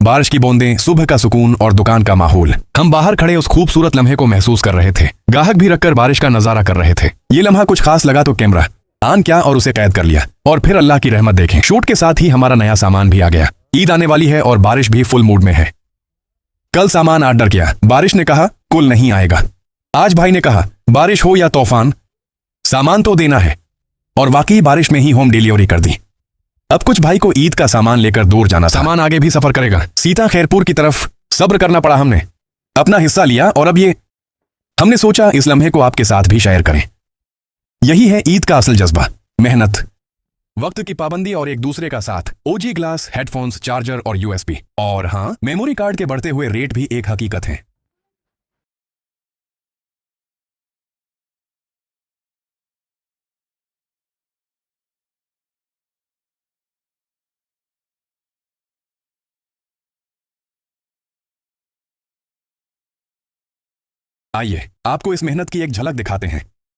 बारिश की बूंदें, सुबह का सुकून और दुकान का माहौल। हम बाहर खड़े उस खूबसूरत लम्हे को महसूस कर रहे थे। ग्राहक भी रखकर बारिश का नजारा कर रहे थे। ये लम्हा कुछ खास लगा तो कैमरा आन किया और उसे कैद कर लिया। और फिर अल्लाह की रहमत देखें, शूट के साथ ही हमारा नया सामान भी आ गया। ईद आने वाली है और बारिश भी फुल मूड में है। कल सामान ऑर्डर किया, बारिश ने कहा कुल नहीं आएगा। आज भाई ने कहा बारिश हो या तूफान, सामान तो देना है। और वाकई बारिश में ही होम डिलीवरी कर दी। अब कुछ भाई को ईद का सामान लेकर दूर जाना था। सामान आगे भी सफर करेगा। सीता खैरपुर की तरफ सब्र करना पड़ा। हमने अपना हिस्सा लिया और अब ये हमने सोचा इस लम्हे को आपके साथ भी शेयर करें। यही है ईद का असल जज्बा, मेहनत, वक्त की पाबंदी और एक दूसरे का साथ। ओजी ग्लास, हेडफोन्स, चार्जर और यूएसबी और हाँ, मेमोरी कार्ड के बढ़ते हुए रेट भी एक हकीकत है। आइए आपको इस मेहनत की एक झलक दिखाते हैं।